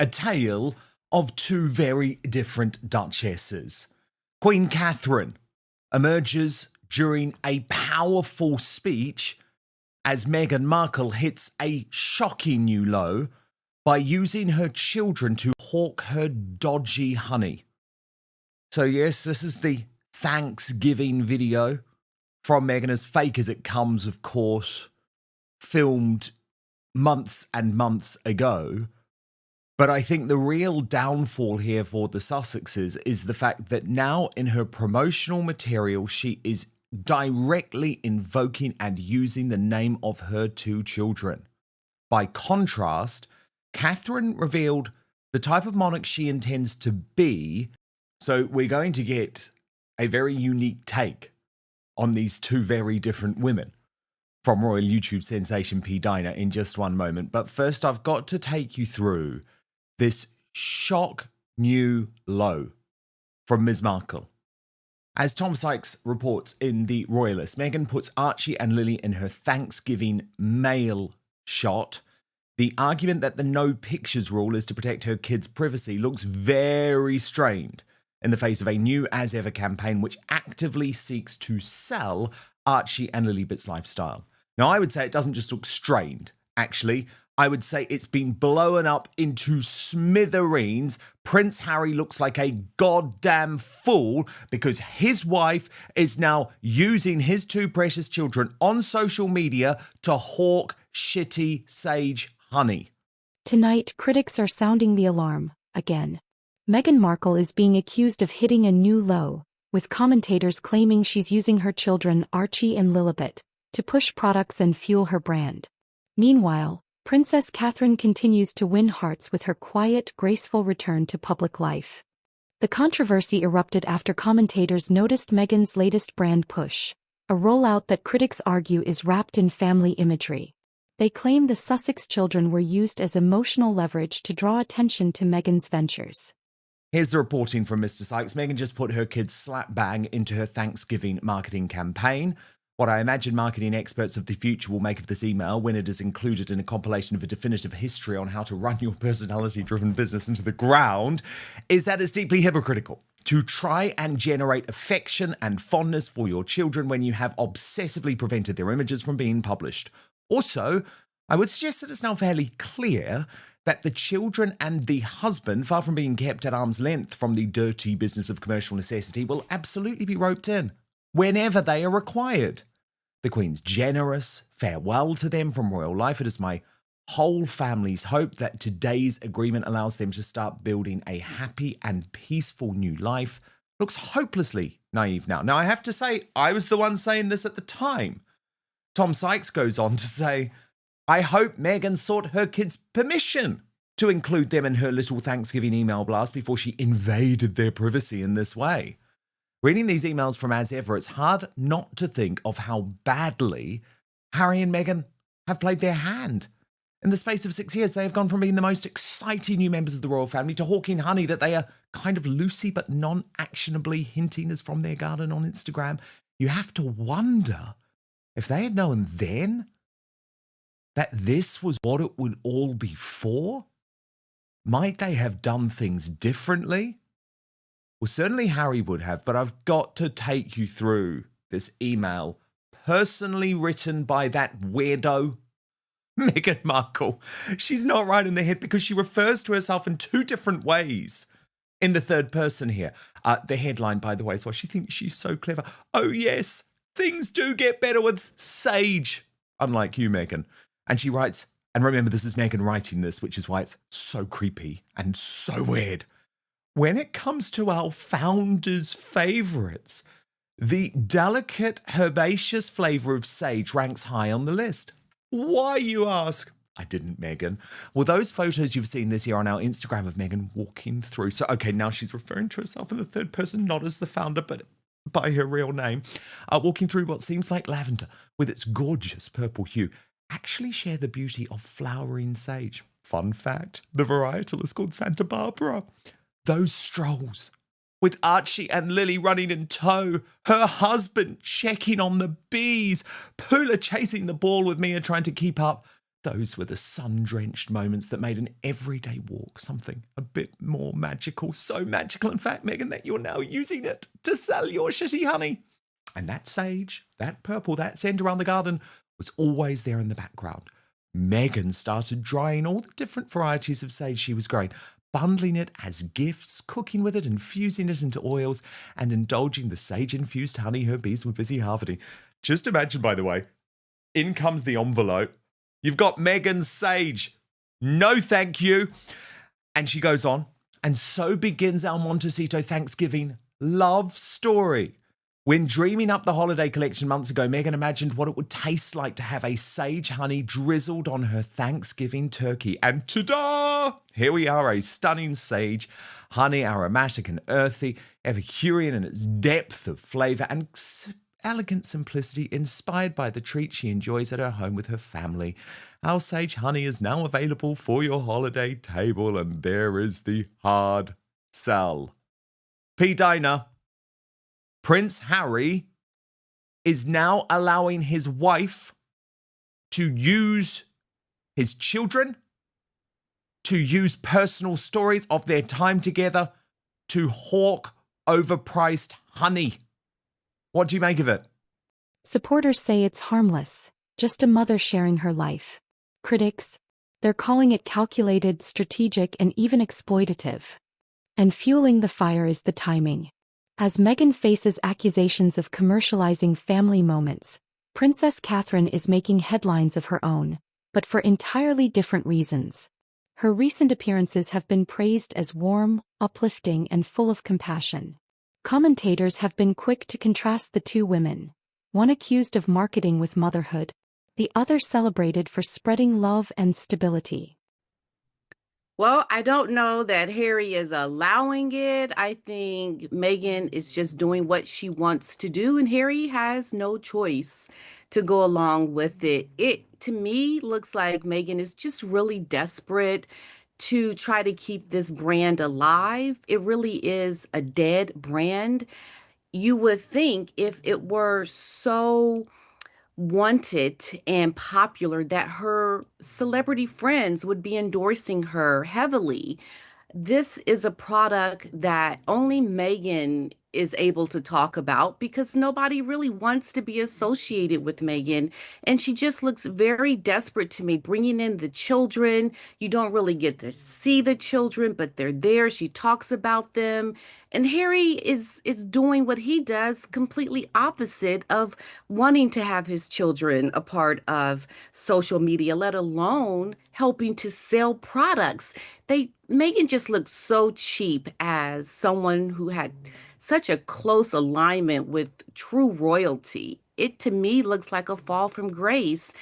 a tale of two very different duchesses. Queen Catherine emerges during a powerful speech as Meghan Markle hits a shocking new low by using her children to hawk her dodgy honey. So yes, this is the Thanksgiving video from Meghan, as fake as it comes, of course, filmed months and months ago. But I think the real downfall here for the Sussexes is the fact that now in her promotional material, she is directly invoking and using the name of her two children. By contrast, Catherine revealed the type of monarch she intends to be. So we're going to get a very unique take on these two very different women from royal YouTube sensation P-dina in just one moment. But first, I've got to take you through this shock new low from Ms. Markle. As Tom Sykes reports in The Royalist, Meghan puts Archie and Lili in her Thanksgiving mail shot. The argument that the no pictures rule is to protect her kids' privacy looks very strained in the face of a new as ever campaign which actively seeks to sell Archie and Lilibet's lifestyle. Now, I would say it doesn't just look strained. Actually, I would say it's been blown up into smithereens. Prince Harry looks like a goddamn fool because his wife is now using his two precious children on social media to hawk shitty sage honey. Tonight, critics are sounding the alarm again. Meghan Markle is being accused of hitting a new low, with commentators claiming she's using her children Archie and Lilibet to push products and fuel her brand. Meanwhile, Princess Catherine continues to win hearts with her quiet, graceful return to public life. The controversy erupted after commentators noticed Meghan's latest brand push, a rollout that critics argue is wrapped in family imagery. They claim the Sussex children were used as emotional leverage to draw attention to Meghan's ventures. Here's the reporting from Mr. Sykes. Meghan just put her kids slap bang into her Thanksgiving marketing campaign. What I imagine marketing experts of the future will make of this email when it is included in a compilation of a definitive history on how to run your personality-driven business into the ground is that it's deeply hypocritical to try and generate affection and fondness for your children when you have obsessively prevented their images from being published. Also, I would suggest that it's now fairly clear that the children and the husband, far from being kept at arm's length from the dirty business of commercial necessity, will absolutely be roped in whenever they are required. The Queen's generous farewell to them from royal life. It is my whole family's hope that today's agreement allows them to start building a happy and peaceful new life. Looks hopelessly naive now. Now, I have to say, I was the one saying this at the time. Tom Sykes goes on to say, I hope Meghan sought her kids' permission to include them in her little Thanksgiving email blast before she invaded their privacy in this way. Reading these emails from As Ever, it's hard not to think of how badly Harry and Meghan have played their hand. In the space of 6 years, they have gone from being the most exciting new members of the royal family to hawking honey that they are kind of loosely but non-actionably hinting as from their garden on Instagram. You have to wonder if they had known then that this was what it would all be for. Might they have done things differently? Well, certainly Harry would have, but I've got to take you through this email personally written by that weirdo, Meghan Markle. She's not right in the head because she refers to herself in two different ways in the third person here. The headline, by the way, is why she thinks she's so clever. Oh, yes, things do get better with Sage, unlike you, Meghan. And she writes, and remember, this is Meghan writing this, which is why it's so creepy and so weird. When it comes to our founders' favourites, the delicate, herbaceous flavour of sage ranks high on the list. Why, you ask? I didn't, Meghan. Well, those photos you've seen this year on our Instagram of Meghan walking through. So, okay, now she's referring to herself in the third person, not as the founder, but by her real name. Walking through what seems like lavender with its gorgeous purple hue actually share the beauty of flowering sage. Fun fact, the varietal is called Santa Barbara. Those strolls with Archie and Lili running in tow, her husband checking on the bees, Poola chasing the ball with Mia trying to keep up Those were the sun-drenched moments that made an everyday walk something a bit more magical. So magical, in fact, Meghan, that you're now using it to sell your shitty honey. And that sage, that purple, that scent around the garden was always there in the background. Meghan started drying all the different varieties of sage she was growing, bundling it as gifts, cooking with it, infusing it into oils, and indulging the sage-infused honey her bees were busy harvesting. Just imagine, by the way, in comes the envelope. You've got Meghan's sage. No, thank you. And she goes on. And so begins our Montecito Thanksgiving love story. When dreaming up the holiday collection months ago, Meghan imagined what it would taste like to have a sage honey drizzled on her Thanksgiving turkey. And ta-da! Here we are, a stunning sage honey, aromatic and earthy, Epicurean in its depth of flavour and elegant simplicity, inspired by the treat she enjoys at her home with her family. Our sage honey is now available for your holiday table, and there is the hard sell. P-dina. Prince Harry is now allowing his wife to use his children, to use personal stories of their time together to hawk overpriced honey. What do you make of it? Supporters say it's harmless, just a mother sharing her life. Critics, they're calling it calculated, strategic, and even exploitative. And fueling the fire is the timing. As Meghan faces accusations of commercializing family moments, Princess Catherine is making headlines of her own, but for entirely different reasons. Her recent appearances have been praised as warm, uplifting, and full of compassion. Commentators have been quick to contrast the two women, one accused of marketing with motherhood, the other celebrated for spreading love and stability. Well, I don't know that Harry is allowing it. I think Meghan is just doing what she wants to do, and Harry has no choice to go along with it. It, to me, looks like Meghan is just really desperate to try to keep this brand alive. It really is a dead brand. You would think if it were so wanted and popular that her celebrity friends would be endorsing her heavily. This is a product that only Meghan is able to talk about because nobody really wants to be associated with Meghan. And she just looks very desperate to me, bringing in the children. You don't really get to see the children, but they're there. She talks about them. And Harry is doing what he does, completely opposite of wanting to have his children a part of social media, let alone helping to sell products. Meghan just looks so cheap as someone who had such a close alignment with true royalty. It to me looks like a fall from grace.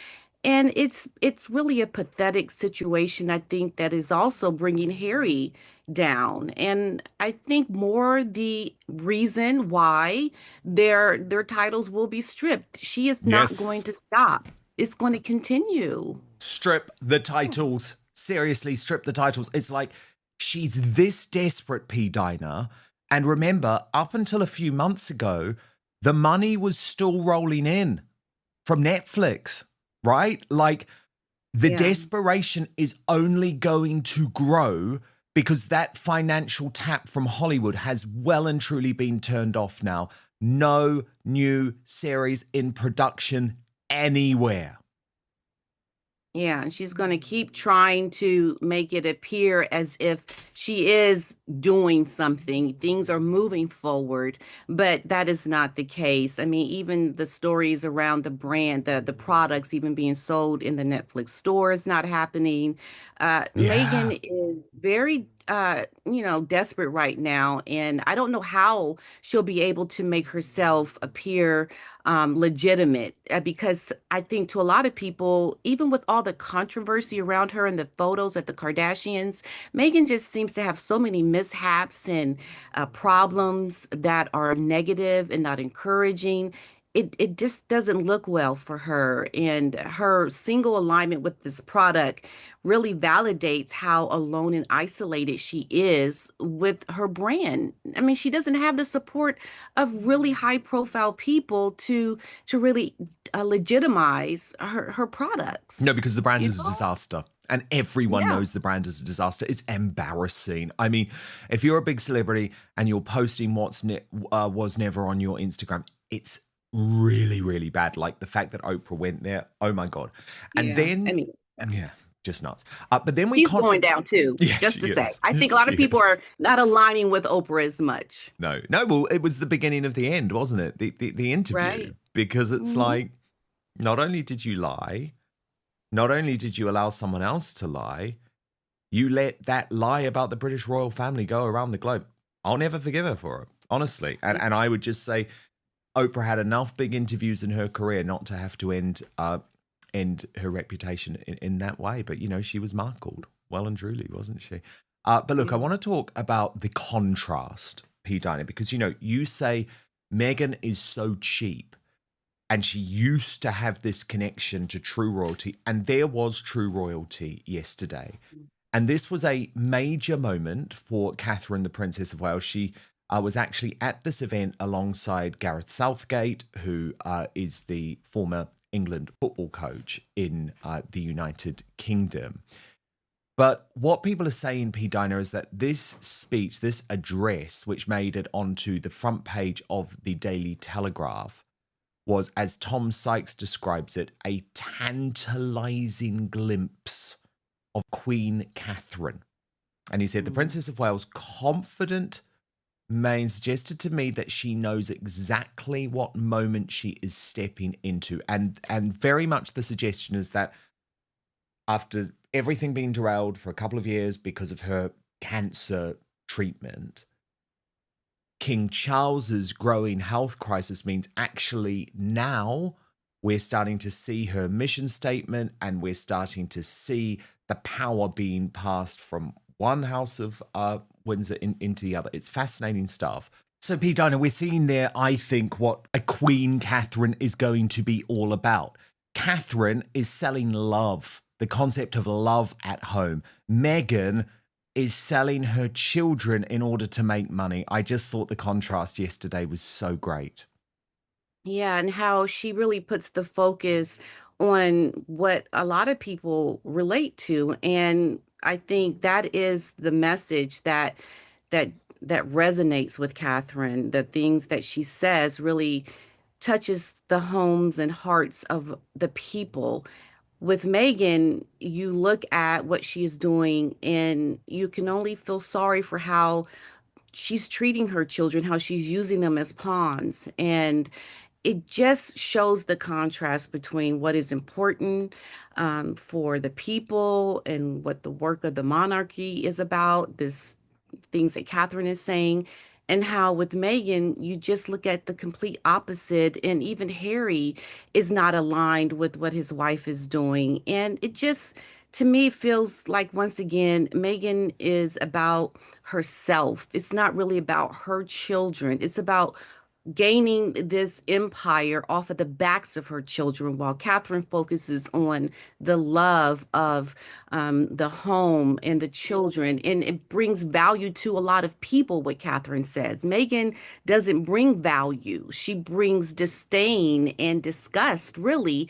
And it's really a pathetic situation, I think, that is also bringing Harry down. And I think more the reason why their titles will be stripped. She is not going Yes. to stop. It's going to continue. Strip the titles. Seriously, strip the titles. It's like she's this desperate, P-dina. And remember, up until a few months ago, the money was still rolling in from Netflix, right? Like the Yeah. desperation is only going to grow because that financial tap from Hollywood has well and truly been turned off now. No new series in production anywhere. Yeah, and she's going to keep trying to make it appear as if she is doing something. Things are moving forward, but that is not the case. I mean, even the stories around the brand, the products even being sold in the Netflix store is not happening. Yeah. Meghan is very desperate right now, and I don't know how she'll be able to make herself appear legitimate because I think to a lot of people, even with all the controversy around her and the photos at the Kardashians, Meghan just seems to have so many mishaps and problems that are negative and not encouraging. it just doesn't look well for her. And her single alignment with this product really validates how alone and isolated she is with her brand. I mean, she doesn't have the support of really high profile people to really legitimize her No, products. because the brand You is a know? disaster. And everyone Yeah. knows the brand is a disaster. It's embarrassing. I mean, if you're a big celebrity and you're posting was never on your Instagram, it's really, really bad. Like the fact that Oprah went there. Oh my God. And Yeah. I then, mean, yeah, just nuts. But then we she's can't. going down too, Yeah, just she to say. is. I think a lot She of people is. are not aligning with Oprah as much. No, no. Well, it was the beginning of the end, wasn't it? The interview. Right. Because it's Hmm. like, not only did you lie, not only did you allow someone else to lie, you let that lie about the British royal family go around the globe. I'll never forgive her for it, honestly. And I would just say Oprah had enough big interviews in her career not to have to end her reputation in that way. But, you know, she was Markled well and truly, wasn't she? But look, I Yeah. want to talk about the contrast, P-dina, because, you know, you say Meghan is so cheap and she used to have this connection to true royalty. And there was true royalty yesterday. And this was a major moment for Catherine, the Princess of Wales. She was actually at this event alongside Gareth Southgate, who is the former England football coach in the United Kingdom. But what people are saying, P-dina, is that this speech, this address, which made it onto the front page of the Daily Telegraph, was, as Tom Sykes describes it, a tantalizing glimpse of Queen Catherine. And he said, the Mhm. Princess of Wales, confident, Maine, suggested to me that she knows exactly what moment she is stepping into. And very much the suggestion is that after everything being derailed for a couple of years because of her cancer treatment, King Charles's growing health crisis means actually now we're starting to see her mission statement and we're starting to see the power being passed from one house of Windsor into the other. It's fascinating stuff. So, P-dina, we're seeing there, I think, what a Queen Catherine is going to be all about. Catherine is selling love, the concept of love at home. Meghan is selling her children in order to make money. I just thought the contrast yesterday was so great. Yeah, and how she really puts the focus on what a lot of people relate to. And I think that is the message that that resonates with Catherine. The things that she says really touches the homes and hearts of the people. With Megan, you look at what she is doing and you can only feel sorry for how she's treating her children, how she's using them as pawns. And it just shows the contrast between what is important for the people and what the work of the monarchy is about, this things that Catherine is saying, and how with Meghan, you just look at the complete opposite. And even Harry is not aligned with what his wife is doing. And it just, to me, feels like once again, Meghan is about herself. It's not really about her children. It's about gaining this empire off of the backs of her children, while Catherine focuses on the love of the home and the children. And it brings value to a lot of people, what Catherine says. Meghan doesn't bring value, she brings disdain and disgust, really.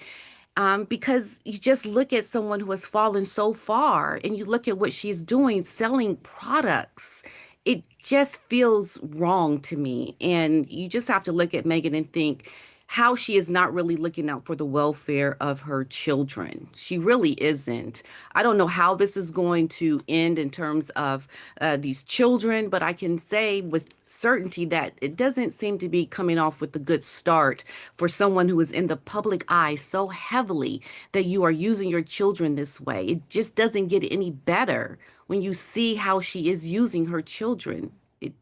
Because you just look at someone who has fallen so far and you look at what she's doing, selling products. It just feels wrong to me. And you just have to look at Meghan and think how she is not really looking out for the welfare of her children. She really isn't. I don't know how this is going to end in terms of these children, but I can say with certainty that it doesn't seem to be coming off with a good start for someone who is in the public eye so heavily, that you are using your children this way. It just doesn't get any better when you see how she is using her children. It,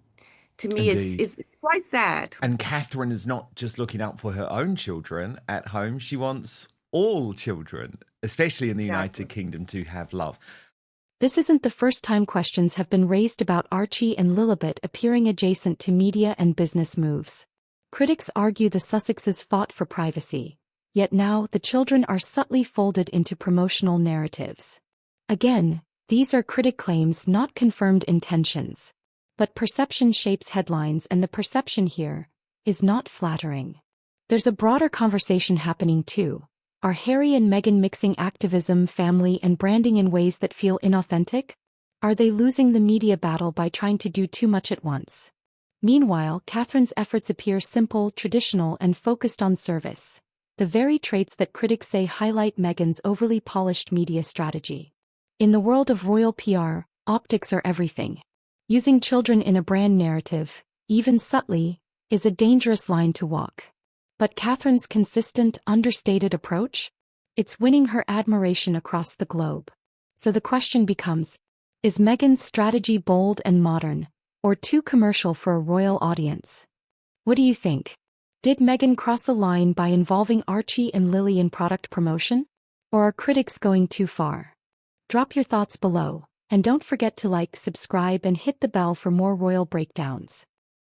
to me, Indeed. it's quite sad. And Catherine is not just looking out for her own children at home. She wants all children, especially in the United Exactly. Kingdom, to have love. This isn't the first time questions have been raised about Archie and Lilibet appearing adjacent to media and business moves. Critics argue the Sussexes fought for privacy, yet now the children are subtly folded into promotional narratives. Again, these are critic claims, not confirmed intentions. But perception shapes headlines, and the perception here is not flattering. There's a broader conversation happening too. Are Harry and Meghan mixing activism, family, and branding in ways that feel inauthentic? Are they losing the media battle by trying to do too much at once? Meanwhile, Catherine's efforts appear simple, traditional, and focused on service, the very traits that critics say highlight Meghan's overly polished media strategy. In the world of royal PR, optics are everything. Using children in a brand narrative, even subtly, is a dangerous line to walk. But Catherine's consistent, understated approach? It's winning her admiration across the globe. So the question becomes, is Meghan's strategy bold and modern, or too commercial for a royal audience? What do you think? Did Meghan cross a line by involving Archie and Lili in product promotion? Or are critics going too far? Drop your thoughts below, and don't forget to like, subscribe, and hit the bell for more royal breakdowns.